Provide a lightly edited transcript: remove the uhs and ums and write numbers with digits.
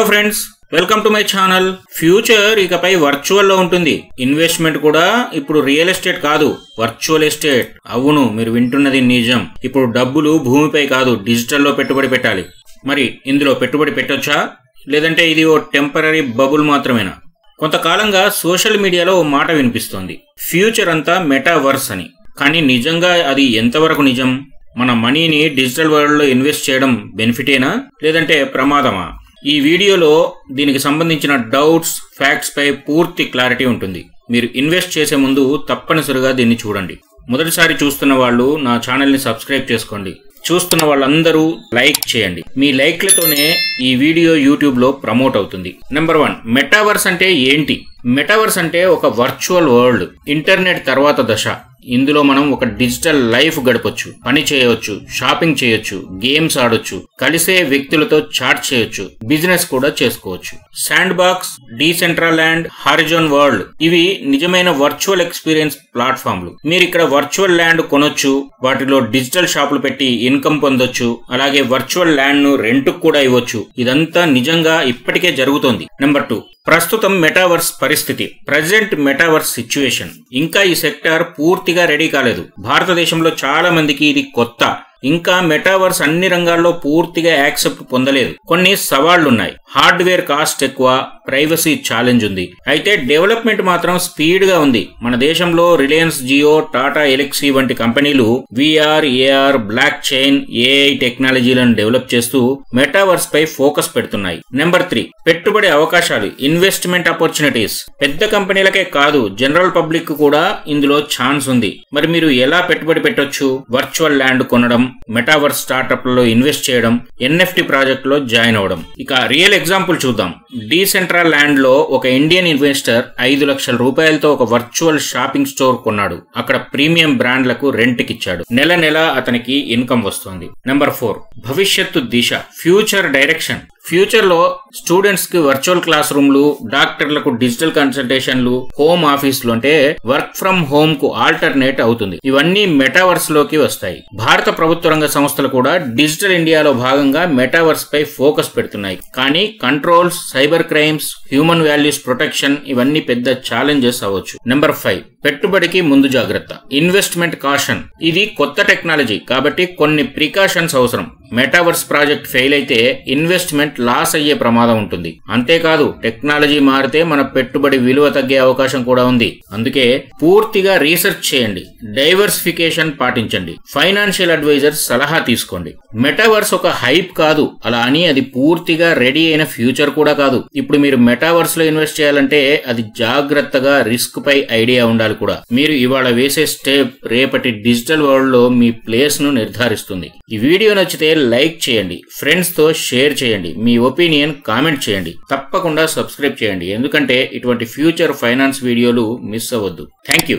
Friends, welcome to my channel. Future ఇకపై virtual లో ఉంటుంది. ఇన్వెస్ట్మెంట్ కూడా ఇప్పుడు రియల్ ఎస్టేట్ కాదు, వర్చువల్ ఎస్టేట్. అవును, మీరు వింటున్నది నిజం. ఇప్పుడు డబ్బులు భూమిపై కాదు, డిజిటల్లో పెట్టుబడి పెట్టాలి. మరి ఇందులో పెట్టుబడి పెట్టొచ్చా, లేదంటే ఇది ఓ టెంపరీ బబుల్ మాత్రమేనా? కొంతకాలంగా సోషల్ మీడియాలో ఓ మాట వినిపిస్తోంది, ఫ్యూచర్ అంతా మెటావర్స్ అని. కానీ నిజంగా అది ఎంతవరకు నిజం? మన మనీని డిజిటల్ వరల్డ్ లో ఇన్వెస్ట్ చేయడం బెనిఫిటేనా, లేదంటే ప్రమాదమా? ఈ వీడియోలో దీనికి సంబంధించిన డౌట్స్, ఫ్యాక్ట్స్ పై పూర్తి క్లారిటీ ఉంటుంది. మీరు ఇన్వెస్ట్ చేసే ముందు తప్పనిసరిగా దీన్ని చూడండి. మొదటిసారి చూస్తున్న వాళ్ళు నా ఛానల్ని సబ్స్క్రైబ్ చేసుకోండి. చూస్తున్న వాళ్ళందరూ లైక్ చేయండి. మీ లైక్లతోనే ఈ వీడియో యూట్యూబ్ లో ప్రమోట్ అవుతుంది. నెంబర్ 1, మెటావర్స్ అంటే ఏంటి? మెటావర్స్ అంటే ఒక వర్చువల్ వరల్డ్, ఇంటర్నెట్ తర్వాత దశ. ఇందులో మనం ఒక డిజిటల్ లైఫ్ గడపొచ్చు, పని చేయవచ్చు, షాపింగ్ చేయొచ్చు, గేమ్స్ ఆడొచ్చు, కలిసే వ్యక్తులతో చాట్ చేయొచ్చు, బిజినెస్ కూడా చేసుకోవచ్చు. Sand box, డీసెంట్రల్ land, horizon world ఇవి నిజమైన వర్చువల్ ఎక్స్పీరియన్స్ ప్లాట్ఫామ్లు. మీరు ఇక్కడ వర్చువల్ ల్యాండ్ కొనొచ్చు, వాటిలో డిజిటల్ షాపులు పెట్టి ఇన్కమ్ పొందొచ్చు, అలాగే వర్చువల్ ల్యాండ్ ను రెంట్ కూడా ఇవ్వచ్చు. ఇదంతా నిజంగా ఇప్పటికే జరుగుతోంది. నెంబర్ 2, ప్రస్తుతం మెటావర్స్ పరిస్థితి, ప్రజెంట్ మెటావర్స్ సిచ్యువేషన్. ఇంకా ఈ సెక్టార్ పూర్తిగా రెడీ కాలేదు. భారతదేశంలో చాలా మందికి ఇది కొత్త. ఇంకా మెటావర్స్ అన్ని రంగాల్లో పూర్తిగా యాక్సెప్ట్ పొందలేదు. కొన్ని సవాళ్లున్నాయి. హార్డ్వేర్ కాస్ట్ ఎక్కువ, ప్రైవసీ ఛాలెంజ్ ఉంది. అయితే డెవలప్మెంట్ మాత్రం స్పీడ్ గా ఉంది. మన దేశంలో రిలయన్స్ జియో, టాటా ఎలక్సీ వంటి కంపెనీలు VR, AR, blockchain, AI టెక్నాలజీలను డెవలప్ చేస్తూ మెటావర్స్ పై ఫోకస్ పెడుతున్నాయి. నెంబర్ 3, పెట్టుబడి అవకాశాలు, ఇన్వెస్ట్మెంట్ ఆపర్చునిటీస్. పెద్ద కంపెనీలకే కాదు, జనరల్ పబ్లిక్ కూడా ఇందులో ఛాన్స్ ఉంది. మరి మీరు ఎలా పెట్టుబడి పెట్టొచ్చు? వర్చువల్ ల్యాండ్ కొనడం, మెటావర్స్ స్టార్టప్లలో ఇన్వెస్ట్ చేయడం, ఎన్ఎఫ్టి ప్రాజెక్ట్ లో జాయిన్ అవడం. ఇక రియల్ ఎగ్జాంపుల్ చూద్దాం. డీసెంట్రల్ ల్యాండ్ లో ఒక ఇండియన్ ఇన్వెస్టర్ 5 లక్షల రూపాయలతో ఒక వర్చువల్ షాపింగ్ స్టోర్ కొన్నాడు. అక్కడ ప్రీమియం బ్రాండ్లకు రెంట్ కిచ్చాడు. నెల నెల అతనికి ఇన్కమ్ వస్తుంది. నెంబర్ 4, భవిష్యత్తు దిశ, ఫ్యూచర్ డైరెక్షన్. ఫ్యూచర్ లో స్టూడెంట్స్ కి వర్చువల్ క్లాస్ రూమ్లు, డాక్టర్లకు డిజిటల్ కన్సల్టేషన్లు, హోమ్ ఆఫీసులు అంటే వర్క్ ఫ్రం హోమ్ కు ఆల్టర్నేట్ అవుతుంది. ఇవన్నీ మెటావర్స్ లోకి వస్తాయి. భారత ప్రభుత్వ రంగ సంస్థలు కూడా డిజిటల్ ఇండియాలో భాగంగా మెటావర్స్ పై ఫోకస్ పెడుతున్నాయి. కానీ controls, cyber crimes, human values protection ఇవన్నీ పెద్ద ఛాలెంజెస్ అవ్వచ్చు. నెంబర్ 5, పెట్టుబడికి ముందు జాగ్రత్త, ఇన్వెస్ట్మెంట్ కాషన్. ఇది కొత్త టెక్నాలజీ కాబట్టి కొన్ని ప్రికాషన్స్ అవసరం. మెటావర్స్ ప్రాజెక్ట్ ఫెయిల్ అయితే ఇన్వెస్ట్మెంట్ లాస్ అయ్యే ప్రమాదం ఉంటుంది. అంతేకాదు, టెక్నాలజీ మారితే మన పెట్టుబడి విలువ తగ్గే అవకాశం కూడా ఉంది. అందుకే పూర్తిగా రీసెర్చ్ చేయండి, డైవర్సిఫికేషన్ పాటించండి, ఫైనాన్షియల్ అడ్వైజర్ సలహా తీసుకోండి. మెటావర్స్ ఒక హైప్ కాదు, అలా అని అది పూర్తిగా రెడీ అయిన ఫ్యూచర్ కూడా కాదు. ఇప్పుడు మీరు మెటావర్స్ లో ఇన్వెస్ట్ చేయాలంటే అది జాగ్రత్తగా రిస్క్ పై ఐడియా ఉండాలి కూడా. మీరు ఇవాళ వేసే స్టెప్ రేపటి డిజిటల్ వరల్డ్ లో మీ ప్లేస్ ను నిర్ధారిస్తుంది. ఈ వీడియో నచ్చితే లైక్ చేయండి, ఫ్రెండ్స్ తో షేర్ చేయండి, మీ ఒపీనియన్ కామెంట్ చేయండి. తప్పకుండా సబ్స్క్రైబ్ చేయండి, ఎందుకంటే ఇటువంటి ఫ్యూచర్ ఫైనాన్స్ వీడియోలు మిస్ అవ్వద్దు. Thank you.